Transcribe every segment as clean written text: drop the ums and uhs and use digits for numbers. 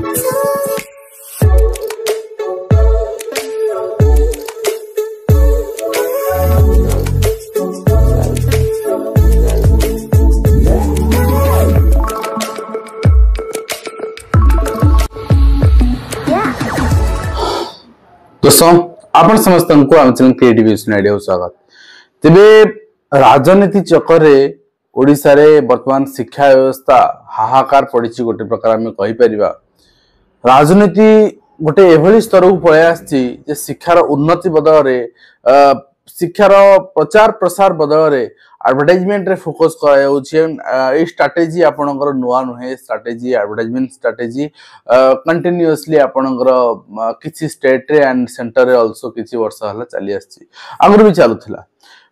दोस्तों आपण समस्त को आम चैनल क्रिएटिव आइडिया स्वागत। तेबे राजनीति चक्कर ओडिशा रे वर्तमान शिक्षा व्यवस्था हाहाकार पड़ी गोटे प्रकार आम कहि परिबा। राजनीति गोटे एभली स्तर को पळै आछि जे शिक्षार उन्नति बदल शिक्षार प्रचार प्रसार बदल एडवर्टाइजमेंट रे फोकस करा जाउछि। ए स्ट्रेटजी आपनकर नुआ नुहे स्ट्रेटजी एडवर्टाइजमेंट स्ट्रेटजी कंटिन्यूअसली आपनकर किछि स्टेट रे एंड सेंटर रे आल्सो किछि वर्ष हला चली आछि। आगुर भी चालुथिला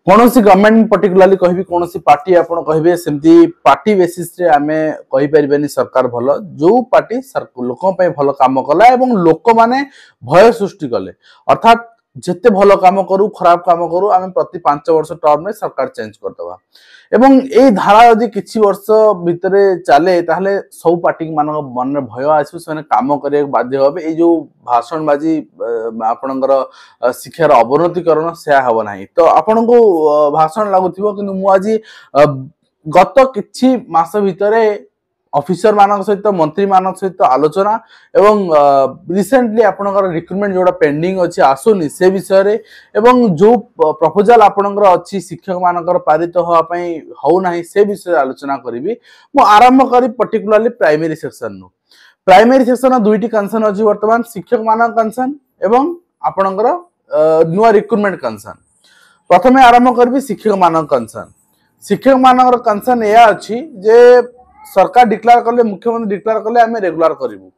कोनोसी गवर्नमेंट पर्टिकुलरली कहबी कोनोसी पार्टी आपण कहबे सेमती पार्टी बेसिस रे आमे कहि परिबेनी सरकार भलो जो पार्टी लोकन पय भलो काम कला एवं लोक माने भय सृष्टि कले अर्थात जेते भलो काम करू खराब काम करू आमे प्रति 5 वर्ष टर्म में सरकार चेंज कर दबा एवं ए धारा यदि किछि वर्ष भितरे चले ताहले सब पार्टी मान मन रे भय आसु से काम करे बाध्य होबे। ए जो भाषण बाजी आपनकर शिक्षार अवनतिकरण से हबो नाही तो आपन को भाषण लागुथिबो किंतु मु आज गत किछि मास भितरे ऑफिसर मानक सहित मंत्री मानक सहित आलोचना एवं रिसेंटली आपनकर रिक्रूटमेंट जोड़ा पेंडिंग अछि आसुनी से विषय रे एवं जो प्रपोजल आपनकर अछि शिक्षक मानकर पारित होआ पई हो नाही से विषय आलोचना करिवि। मु आरंभ करी पर्टिकुलरली प्राइमरी सेक्शन दुईटी कंसर्न अछि वर्तमान शिक्षक मानक कंसर्न एवं आपनकर नुआ रिक्रूटमेंट कंसर्न। प्रथमे आरंभ करबी शिक्षक मानक कंसर्न। शिक्षक मानकर कंसर्न या अछि जे सरकार डिक्लेयर करले मुख्यमंत्री डिक्लेयर करले आमे रेगुलर करिवु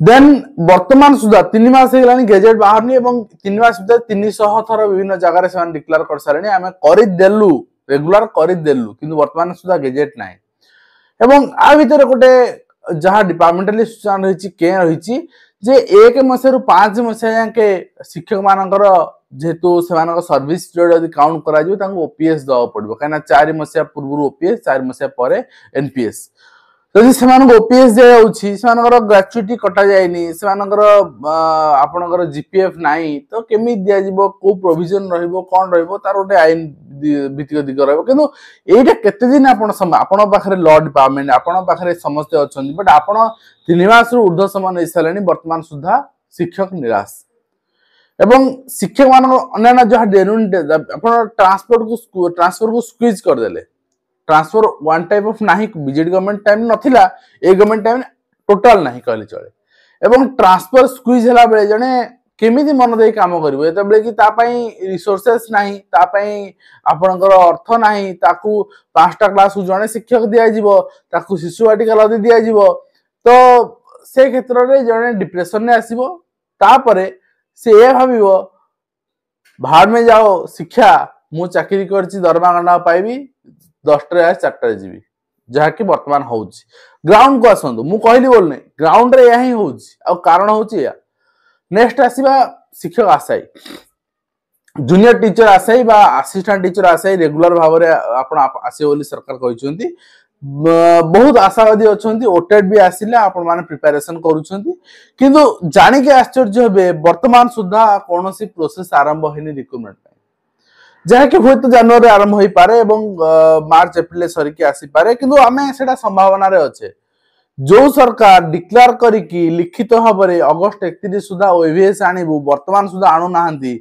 देन वर्तमान सुधा 3 मास हेलानी गजेट बाहरनी एवं 3 मास भीतर 300 थर विभिन्न जगह रे सान डिक्लेयर कर सारणी आमे करि देलु रेगुलर करि देलु किंतु वर्तमान सुधा गजेट नाही एवं आ भीतर गोटे जहा डिपार्टमेंटली सूचना रहिछि के रहिछि जे 1 मसेरु 5 मसे जाके शिक्षक मानकर जेतु सेमानक सर्विस यदि काउंट करा जो तांको ओपीएस दवा पड़बो काना 4 मसिया पूर्व ओपीएस 4 मसिया परे एनपीएस यदि सेमानक ओपीएस जे होछि सेमानकर ग्रेच्युटी कटा जायनी सेमानकर आपनकर जीपीएफ नाही तो केमि दिया जिवो को प्रोविजन रहिबो कोन रहिबो तार ओटे आईन भित्तिक दिग रहबो किंतु एटा केते दिन आपन पाखरे लॉ डिपार्टमेंट आपन पाखरे समस्त अछन बट आपन 3 मास रु ऊर्ध्व समान नै सालेनी वर्तमान सुधा शिक्षक निराश एवं शिक्षक मान अन्य जहाँ डेनुन ट्रांसफर को स्क्वीज कर देले ट्रांसफर वन टाइप ऑफ नाही बीजेडी गवर्नमेंट टाइम नथिला ए गवर्नमेंट टाइम टोटल नाही कहले चले एवं ट्रांसफर स्क्वीज हला बेले जने केमिति मन देई काम करबो एते बेले कि ता पई रिसोर्सेस नाही ता पई आपनकर अर्थ नाही ताकू 5टा क्लास को जने शिक्षक दिया जिवो ताकू शिशु वाटिका लदी दिया जिवो तो से क्षेत्र रे जने डिप्रेशन ने आसीबो तापरे से ये भाविबो बाहर में जाओ शिक्षा मु चाकरी करछि दरमा गंडा पाइबी 10 रे 4 रे जीवी जहा कि वर्तमान होउछि ग्राउंड को आसंदो मु कहली बोल नै ग्राउंड रे यही होउछि आ कारण होउछि या नेक्स्ट आसीबा शिक्षक आशाई जूनियर टीचर आशाई बा असिस्टेंट टीचर आशाई रेगुलर भाव रे आपण आसे बोली सरकार कहिसंती बहुत आशावादी अछंती ओटेड भी आसिले आपण माने प्रिपरेशन करूछंती किंतु जानि के आश्चर्य हेबे वर्तमान सुधा कोनोसी प्रोसेस आरंभ हेनी रिक्रूटमेंट जहा कि होय तो जनवरी आरंभ होई पारे एवं मार्च अप्रैल सरी के आसी पारे किंतु आमे सेटा संभावना रे अच्छे जो सरकार डिक्लेयर करी कि लिखित भाबरे अगस्त 31 सुधा ओएवीएस आनिबु वर्तमान सुधा आनु नाहंती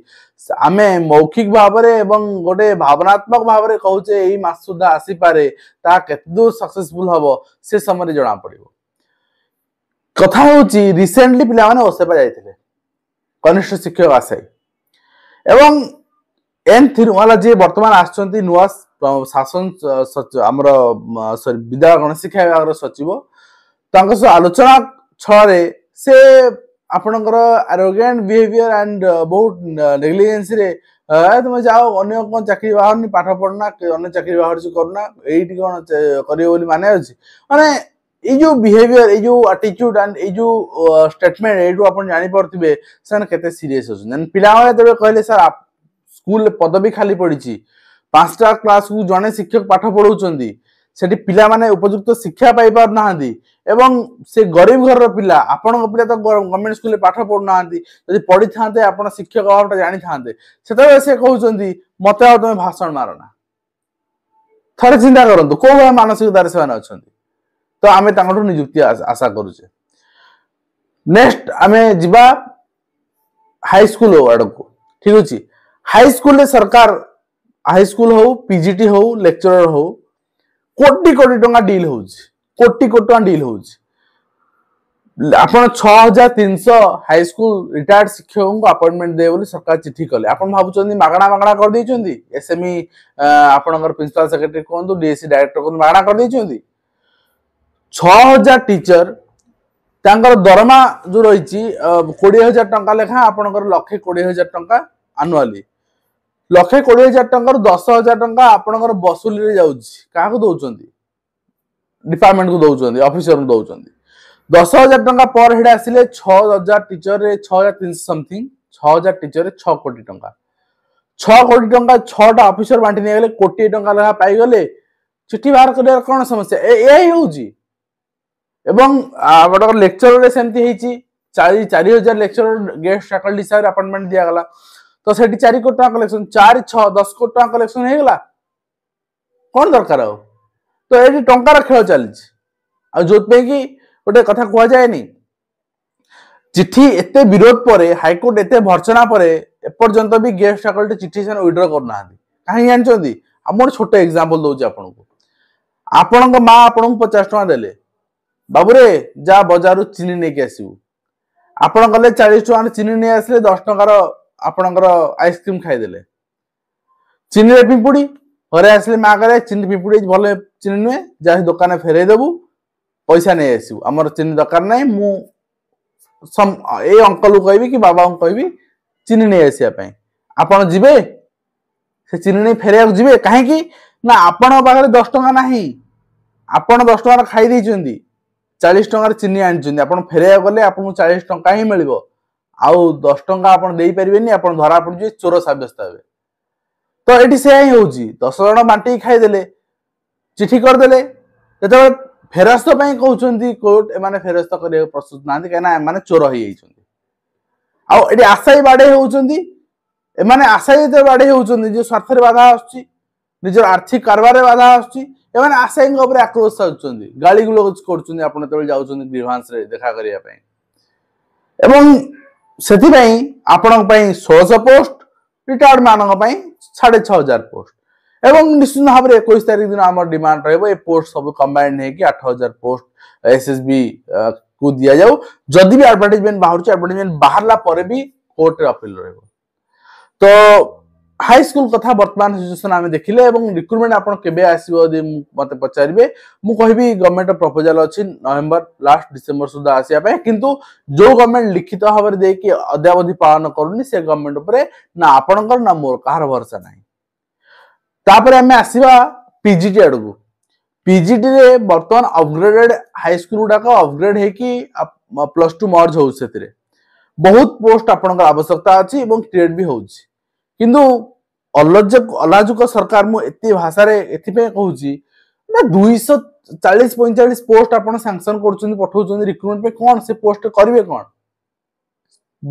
आमे मौखिक भाबरे एवं गोटे भावनात्मक भाबरे कहूचे एई मास सुधा आसी पारे ता केते दूर सक्सेसफुल हबो से समय जणा पड़िबो। कथा होची रिसेंटली पिला माने ओसेपा जायथिले कनिष्ठ शिक्षक आशाई एवं एन थिरुवाला जे वर्तमान आछंती नुवा शासन हमर विद्यालय गणशिक्षा विभाग सचिव तांको से आलोचना छरे से आपनकर एरोगेंट बिहेवियर एंड बहुत नेग्लिजेंस रे तुम जाओ अन्य कोन चाकरी बाहर नि पाठ पढना अन्य चाकरी बाहर से करना एठी कोन करियो बोली माने अछि माने ए जो बिहेवियर ए जो एटीट्यूड एंड ए जो स्टेटमेंट एठू अपन जानि परथिबे सन केते सीरियस होसन पिला वाले तबे कहले सर स्कूल पदवी खाली पड़ी 5टा क्लास को जने शिक्षक पाठ पढ़ाउछंदी सेठी पिला माने उपयुक्त शिक्षा पाई पार नाहंदी एवं से गरीब घर पिला आपन पिला तो गवर्नमेंट स्कूल पाठ पढ़ु नाहंदी यदि पढ़ी थांते आपण शिक्षक अभावटा जानि थांते सेते से कहउचंदी मते आ तुम भाषण मारना थरे चिंता करंतु को मानसिकतार से अच्छा तो आमे तांगठु नियुक्ति आशा करूचे। नेक्स्ट आमे जिबा हाई स्कूल वार्ड को ठीक अछि हाई स्कूल रे सरकार हाई स्कूल हो पीजीटी हो लेक्चरर हो कोटी कोटी टंका डील होउछि कोटी कोटी टंका डील होउछि आपण 6300 हाई स्कूल रिटायर्ड शिक्षकों को अपॉइंटमेंट दे बोली सरकार चिट्ठी कले आपण भाबुचंदी मागणा मागणा कर दैचंदी एसएमई आपणकर प्रिंसिपल सेक्रेटरी कोंदु डीएससी डायरेक्टर को मागणा कर दैचंदी 6000 टीचर तांकर दरमा जो रही 20000 टंका लेखा आपणकर 1,20,000 टंका एनुअली 1,20,000 टंका 10,000 टंका आपणकर वसूली रे जाउछि काहा को दउचंदी डिपार्टमेंट को दउचंदी ऑफिसर को दउचंदी 10,000 टंका पर हेड आसिले 6,000 टीचर रे 6,300 समथिंग 6,000 टीचर रे 6 कोटी टंका 6 कोटी टंका 6 टा ऑफिसर बांटी ने गेले कोटी टंका लेखा पाई गले चिट्ठी बाहर करे कोन समस्या एई होउची एवं आपन लेक्चर रे सेमती हेची 4,000 लेक्चर गेस्ट फैकल्टी हिसाब रे अपॉइंटमेंट दिया गला तो सेठी 4 कोटी टंका कलेक्शन 4 6 10 कोटी टंका कलेक्शन हे गला कोन दरकार हो तो एठी टंका रा खेल चली आ जोत पे कि गोटे कथा कुआ जाए नी चिट्ठी एते विरोध परे हाईकोर्ट एते भर्सना परे एपर्यंत भी गेस्ट फैकल्टी चिट्ठी से विड्रॉ करना कहीं जानछंदी हमर छोटे एग्जांपल दउची आपनको आपनक मां आपनक 50 टका देले बाबूरे जा बाजार चीनी नहीं के आसू आपण गले 40 टका चीनी नहीं आसले 10 टकार आपणकर आइसक्रीम खाईदेले चीनी रे पिंपुड़ी घरे आसले माँ करे चीनी पिंपुड़ी भले चीनी नुहे जा दुकान फेरे देबू पैसा नहीं आसू आमर चीनी दरकार नहीं मु ए अंकल को कहबी कि बाबा को कहबी चीनी नहीं आसिया पई आपण जिबे से चीनी नहीं फेरे जिबे काहे कि ना आपण पाखरे 10 टका नाही आपण 10 टका खाई दैचंदी 40 टंकार चीनी आनी आप फेर गले आपको 40 टंका ही मिल आउ 10 टंका आप पारे आप धरा पड़े चोर सब्यस्त हे तो ये से ही हूँ 10 जन बांटी खाईदे चिठी करदे जो फेरस्त कहते कोर्ट एम फेरस्त करने प्रस्तुत ना कहीं चोर हो आशायी बाड़े होती आशायी बाड़े होती स्वार्थ बाधा आसुची निजर आर्थिक कारबार बाधा आसुची एमाने आशायी आक्रोश साजुचंदी गाली गुलोज करचंदी आपण तळे जाउचंदी ग्रीवांस रे देखा करिया पई एवं सेति पई आपन पई 1600 पोस्ट रिटायर्ड मानक पई 6,500 पोस्ट एवं निश्चित भाव रे 21 तारिख दिन हमर डिमांड रहबो ए पोस्ट सब कंबाइंड हे कि 8,000 पोस्ट एसएसबी को दिया जाऊ जदि भी एडवर्टाइजमेंट बाहरला परे भी कोर्ट रे अपील रहबो तो हाई स्कूल कथा वर्तमान सिचुएशन आमे देखिले एवं रिक्रुटमेंट आपण केबे आसीबो यदि मते पचारिबे मु कहबी गवर्नमेंट प्रपोजल अछि नवंबर लास्ट डिसेंबर सुधा आसिया पे किंतु जो गवर्नमेंट लिखित भाव दे कि अद्यावधि पालन करूनी से गवर्नमेंट ऊपर ना आपणकर ना मोर कहार भरोसा नाही तापर हमें आसीबा पीजीटी अडगु पीजीटी रे वर्तमान अपग्रेडेड हाई स्कूल गुडा को अपग्रेड हे कि +2 मर्ज हो सेतिरे बहुत पोस्ट आपणकर आवश्यकता अछि एवं क्रिएट भी होउछि किंतु अलाजुक सरकार मु एती भाषा रे एथि पे कहूची ना 240-45 पोस्ट आपण सैंक्शन करछन पठौछन रिक्रूटमेंट पे कोन से पोस्ट करबे कोन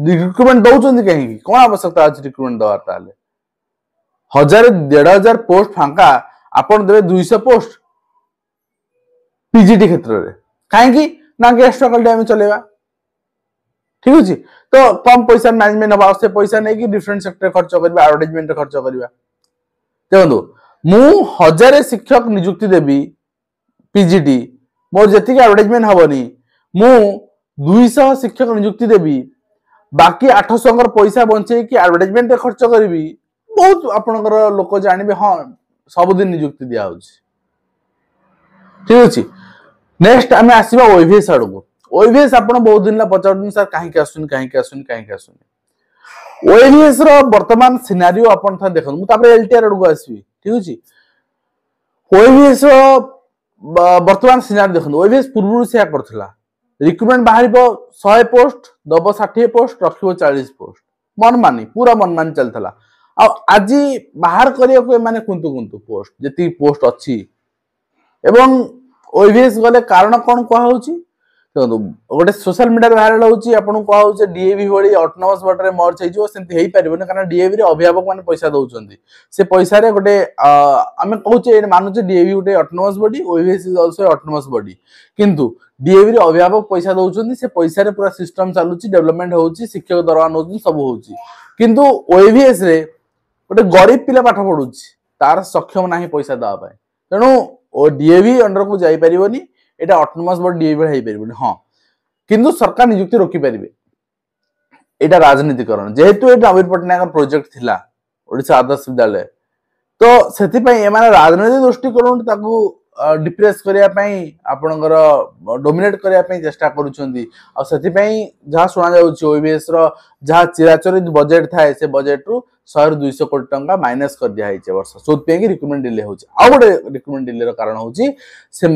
रिक्रूटमेंट दउछन कहीं कोन आवश्यकता अछि रिक्रूटमेंट दवा ताले 1,000-1,500 पोस्ट फांका आपण देबे 200 पोस्ट पीजीटी क्षेत्र रे काहे कि ना गेस्ट फैकल्टी हम चलेबा ठीक अछि तो कम पैसा मैनेजमेंट हवा से पैसा नहीं कि डिफरेंट सेक्टर खर्च करबा एडवर्टाइजमेंट खर्च करबा देखो मु 1000 शिक्षक नियुक्ति देबी पीजीटी मोर जति के एडवर्टाइजमेंट हबनी मु 200 शिक्षक नियुक्ति देबी बाकी 800 कर पैसा बंचे कि एडवर्टाइजमेंट खर्च करबी बहुत आपनकर लोक जानिबे हां सब दिन नियुक्ति दिया होछि ठीक अछि नेक्स्ट हमें आसीबा ओईवीएस आडको ओईवीएस आपण बहुत दिन ला पचाउन सर काहे के आसुन ओईवीएस रो वर्तमान सिनेरियो आपण था देखन मु तापर एलटीआर आडको आसी ठीक अछि ओईवीएस रो वर्तमान सिनेरियो देखन ओईवीएस पूर्व से करथला रिक्रूटमेंट बाहरिबो 100 पोस्ट दबो 60 पोस्ट रखिबो 40 पोस्ट मनमानी पूरा मनमानी चलथला आ आज बाहर करिया को माने कुंतु पोस्ट जति पोस्ट अछि एवं ओईवीएस गले कारण कौन कहुच्छी देखो गोटे सोशल मीडिया भाइराल होची आपन कहुचे डीएवी भली ऑटोनोमस बॉडी रे मर्ज होइजो सेंति हेई परिबो कारण डीएवी रे अभिभावक माने पैसा दउचंदी से पैसा रे गोटे आमे कहूचे मानुचे डीएवी गोटे autonomous body OAVS is also autonomous body किंतु डीएवी रे अभिभावक पैसा दउचंदी से पैसा रे पूरा सिस्टम चालुची डेवलपमेंट होउची शिक्षक दरवा नउची सब होउची किंतु ओईवीएस रे गोटे गरीब पिला पाठ पढुची तार सक्षम नाही पैसा दवा पाए तेनु ओ डीएवी अंडर को जाई परिबोनी एटा ऑटोनोमस बॉडी डीएवी हेई परिबोनी हां किंतु सरकार नियुक्ति रोकी पारिबे एटा राजनीतिकरण जेहेतु एटा नवीन पटनायक प्रोजेक्ट थिला ओडिसा आदर्श विद्यालय तो सेति पई एमाने राजनीति दृष्टिकोण ताकू डिप्रेस करिया पई आपनकर डोमिनेट करिया पई चेष्टा करूछंदी आ सेति पई जहा सुना जाउची ओईबीएस रो जहा चिराचरित बजेट थाए से बजेट रु 100-200 कोटी टंका माइनस कर दिया है वर्ष सोद पे रिक्रूटमेंट डिले होची आ गोटे रिक्रूटमेंट डिले रो कारण होची से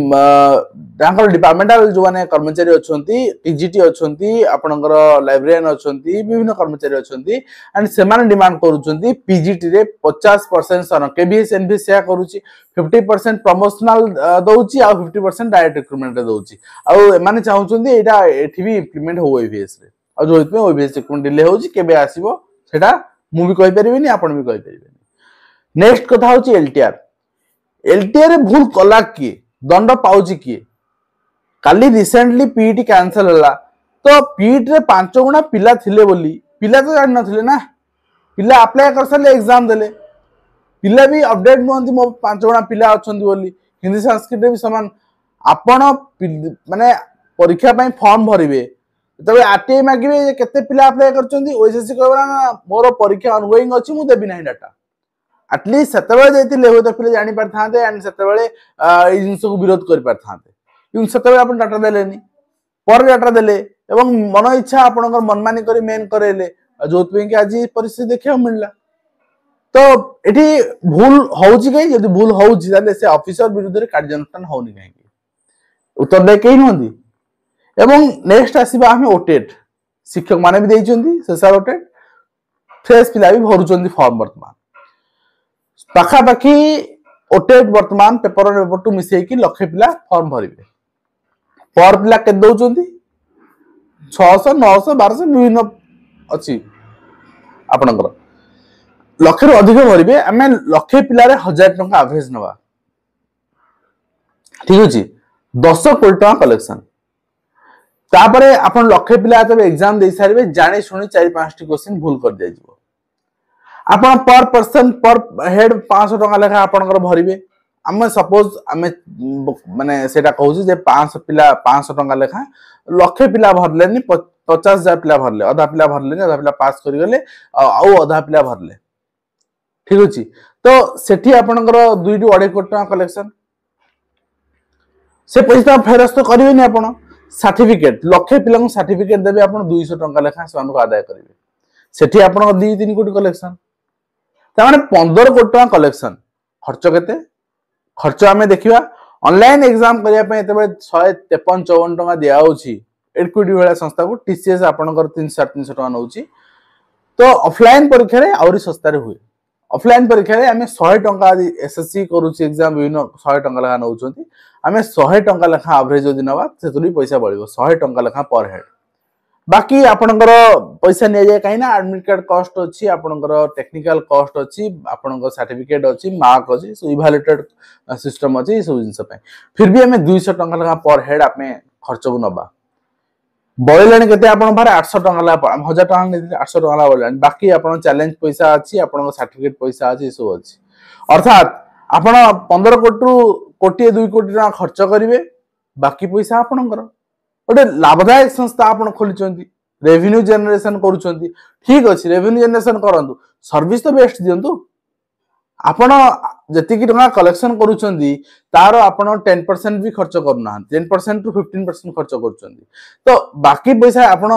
तांकर डिपार्टमेंटल जो माने कर्मचारी अछंती टीजीटी अछंती आपनकर लाइब्रेरियन अछंती विभिन्न कर्मचारी अछंती एंड से माने डिमांड करूछंती पीजीटी रे 50% सन केबीएस एनबीएस या करूची 50% प्रमोशनल दउची आ 50% डायरेक्ट रिक्रूटमेंट दउची आ माने चाहुछंती एटा एठी भी इंप्लीमेंट हो ओईवीएस रे आ जो इतमे ओईवीएस रिक्रूटमेंट डिले होची केबे आसीबो सेटा मु भी कहि परिबिनी आपण भी कहि परिबिनी नेक्स्ट कथा होची एलटीआर रे भूल कला की दंड पाउची की काली रिसेंटली पीटी कैंसिल होला तो पीटी रे 5 गुणा पिला थिले बोली पिला तो जान नथिले ना पिला अप्लाई करसले एग्जाम देले पिला भी अपडेट नहंती मो 5 गुणा पिला अछंती बोली हिंदी संस्कृत भी समान आपण माने परीक्षा पई फॉर्म भरिबे तबे आरटीआई मागिबे केते पिला अप्लाई करचंदी ओएसएससी कहबा ना मोर परीक्षा अनगोइंग अछि मु देबी नाही डाटा एटलीस्ट सेतेबेले जैतिले हो त पिले जानि परथांते एंड सेतेबेले ए जिंस को विरोध कर परथांते किंतु सेतेबेले आपण डाटा देलेनी पर डाटा देले एवं मन इच्छा आपनकर मनमानी करी मेन करेले जोतपे कि आज परिस्थिति देखियो मिलला तो एठी भूल होउची गई यदि भूल होउची ताले से ऑफिसर विरुद्ध रे कार्यानुष्ठान होउनी काहे उत्तर दे केही नहंदी एवं नेक्स्ट आसीबा हमें ओटेट शिक्षक माने भी देइचंदी सेसार ओटेट फ्रेश पिला भी भरुचंदी फॉर्म वर्तमान पाखा पाखी ओटेट वर्तमान पेपर और पेपर टू मिसई की लक्ष्य पिला फॉर्म भरिबे पर पिला के दउचंदी 600 900 1200 विभिन्न अछि आपनकर लक्ष्य रो अधिक भरिबे हमें लक्ष्य पिला रे 1000 टका एवरेज नवा ठीक अछि 10 कोटी टका कलेक्शन तापरे आपण लक्ष्य पिला तब एग्जाम दे सारिबे जाने सुनी 4-5 टी क्वेश्चन भूल कर दिया जिवो आपण पर पर्सन पर हेड 500 टका लेखा आपनकर भरिबे हम सपोज हमें माने सेटा कहू जे 500 पिला 500 टका लेखा लक्ष्य पिला भरलेनी 50,000 पिला भरले आधा पिला भरलेनी आधा पिला पास करि गले आ आधा पिला भरले ठीक अछि तो सेठी आपनकर 2 टू 2.5 कोटी टका कलेक्शन से पैसा फेरस्त करिवेनी आपण सर्टिफिकेट लक्ष्य पिला को सर्टिफिकेट देबे आपण 200 टका लेखा समान को आदाय करिवे सेठी आपण 2-3 कोटी कलेक्शन त माने 15 कोटी टका कलेक्शन खर्च केते खर्च हमें देखिबा ऑनलाइन एग्जाम करिया पे एतबे 153-54 टका दिया होची इक्विटी वाला संस्था को टीसीएस आपनकर 300-350 टका नउची तो ऑफलाइन परीक्षा रे आउरी सस्ता रे हुए ऑफलाइन परीक्षा रे हमें 100 टका एसएससी करूची एग्जाम विभिन्न 100 टका लेखा नउचंती हमें 100 टका लेखा एवरेज जदि नबा सेतुरी पैसा बळिबो 100 टका लेखा पर हेड बाकी आपनकर पैसा ने जाय काइना एडमिट कार्ड कॉस्ट अछि आपनकर टेक्निकल कॉस्ट अछि आपनकर सर्टिफिकेट अछि मार्क अछि सो इवैल्यूएटेड सिस्टम अछि सब जिंस पे फिर भी हमें 200 टका लेखा पर हेड आपने खर्च को नबा बळिलानी केते आपन बारे 800 टका ला 1000 टका ने 800 टका ला बळिलानी बाकी आपन चैलेंज पैसा अछि आपन सर्टिफिकेट पैसा अछि सब अछि अर्थात आपण 15 कोटी 2 कोटी टका खर्च करिवे बाकी पैसा आपनकर ओटे लाभदायक संस्था आपण खोलिचंती रेवेन्यू जनरेशन करूचंती ठीक अछि रेवेन्यू जनरेशन करंतु सर्विस तो बेस्ट दियंतु आपण जति की टका कलेक्शन करूचंती तारो आपण 10% भी खर्च करना 10% टू 15% खर्च करूचंती तो बाकी पैसा आपण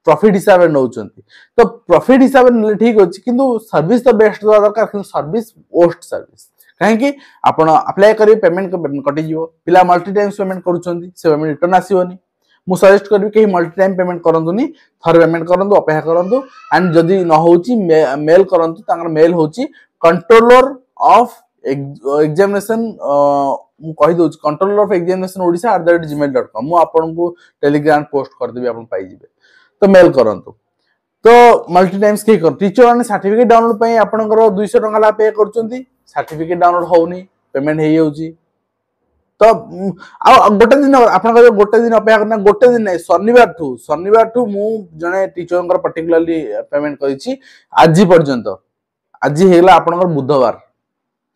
प्रॉफिट हिसाब रे नउचंती तो प्रॉफिट हिसाब रे ठीक अछि किंतु सर्विस तो बेस्ट दरकार किंतु सर्विस ओस्ट सर्विस काहे कि आपण अप्लाई करी पेमेंट कटि जिवो पिला मल्टी टाइम पेमेंट करूचंती से पेमेंट रिटर्न आसीबोनी मु सजेस्ट करबी कि मल्टी टाइम पेमेंट करंतुनी थर पेमेंट करंतु अपेक्षा करंतु एंड जदी न होची मेल करंतु तांगर मेल होची कंट्रोलर ऑफ एग्जामिनेशन मु कहि दउछ कंट्रोलर ऑफ एग्जामिनेशन odisha@gmail.com मु आपनको टेलीग्राम पोस्ट कर देबी आपन पाई जिवे तो मेल करंतु तो मल्टी टाइम्स के कर टीचर माने सर्टिफिकेट डाउनलोड पई आपनकर 200 टका ला पे करचंती सर्टिफिकेट डाउनलोड होउनी पेमेंट हे जाउची तो आ गोटे दिन आपनकर गोटे दिन अपेक्षा करना गोटे दिन नै शनिवार ठू मु जने टीचरंकर पर्टिकुलरली पेमेंट करिछि आजि पर्यंत आजि हेला आपनकर बुधवार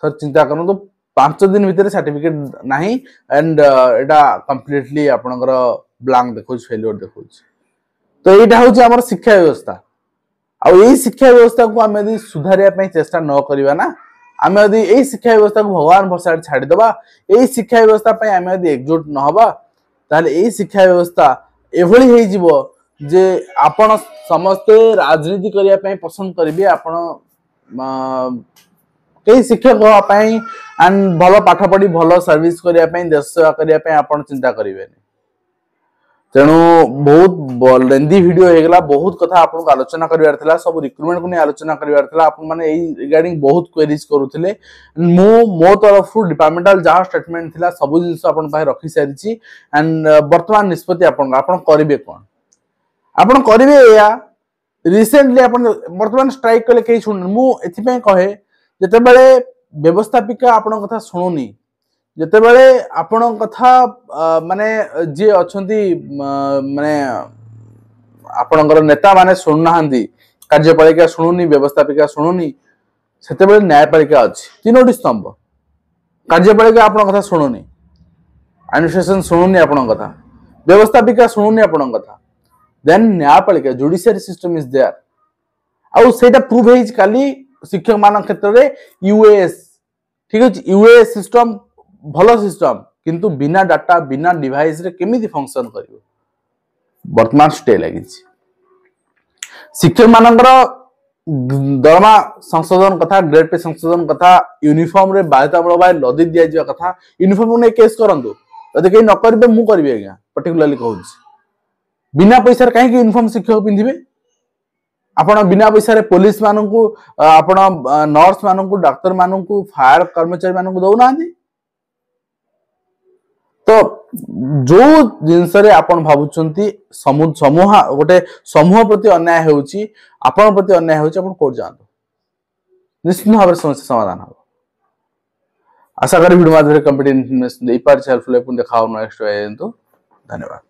थर चिंता करन तो 5 दिन भीतर सर्टिफिकेट नाही एंड एटा कंप्लीटली आपनकर ब्लैंक देखोछ फेलियर देखोछ तो एटा होछि हमर शिक्षा व्यवस्था आ एई शिक्षा व्यवस्था को हम यदि सुधारिया पई चेष्टा न करिवा ना आम यदि एई शिक्षा व्यवस्था को भगवान भरसा छाड़ी दबा एई शिक्षा व्यवस्था पई आम यदि एकजुट न हबा ताले एई शिक्षा व्यवस्था एभली हेई जिवो जे आपण समस्त राजनीति करिया पई पसंद करिवे आपण कई शिक्षक होआ पई एंड भलो पाठ पढ़ी भलो सर्विस करिया पई देश सेवा करिया पई आपण चिंता करिवे तेणु बहुत लेंदी वीडियो हेगला बहुत कथा आपन को आलोचना करिवार थिला सब रिक्रूटमेंट को ने आलोचना करिवार थिला आपन माने एई रिगार्डिंग बहुत क्वेरीज करूथिले मो तरफ डिपार्टमेंटल जहा स्टेटमेंट थिला सब जिंस आपन पाए रखि सारिछि एंड वर्तमान निष्पत्ति आपन करिवे कोन आपन करिवे या रिसेंटली आपन वर्तमान स्ट्राइक कले केही सुन मु एथि पय कहे जते बेले व्यवस्थापिका आपन कथा सुनुनी जते बेले आपण कथा माने जे अछंती माने आपणकर नेता माने सुननाहांती कार्यपालिका सुनुनी व्यवस्थापिका सुनुनी सेते बेले न्यायपालिका अछि तीनोटी स्तंभ कार्यपालिका आपण कथा सुनुनी एडमिनिस्ट्रेशन सुनुनी आपण कथा व्यवस्थापिका सुनुनी आपण कथा देन न्यायपालिका जुडिशियरी सिस्टम इज देयर आउ सेटा प्रूव हेज काली शिक्षक मान क्षेत्र रे यूएएस ठीक अछि यूएएस सिस्टम भलो सिस्टम किंतु बिना डाटा बिना डिवाइस रे केमिति फंक्शन करिवो वर्तमान स्टे लागि शिक्षक मानकर दरमा संशोधन कथा ग्रेड पे संशोधन कथा यूनिफॉर्म रे बाध्यतामूलक भाई लदी दिया जिवा कथा यूनिफॉर्म ने केस करंतु यदि केही न करबे मु करबे आज्ञा पर्टिकुलरली कहूछि बिना पैसा रे काहे कि यूनिफॉर्म शिक्षक पिंधिबे आपण बिना पैसा रे पुलिस माननकु आपण नर्स माननकु डॉक्टर माननकु फायर कर्मचारी माननकु दउ नांदी तो जो जिनस रे आपण भाबुचंती समूह गोटे समूह प्रति अन्याय हेउची आपण प्रति अन्याय हेउची आपण कोर्ट जांतो निश्चित भाव समस्या समाधान हो आशा करी वीडियो माध्यम रे कंप्लीट इन्फॉर्मेशन दे पार हेल्पफुल है पुन देखाओ नेक्स्ट धन्यवाद।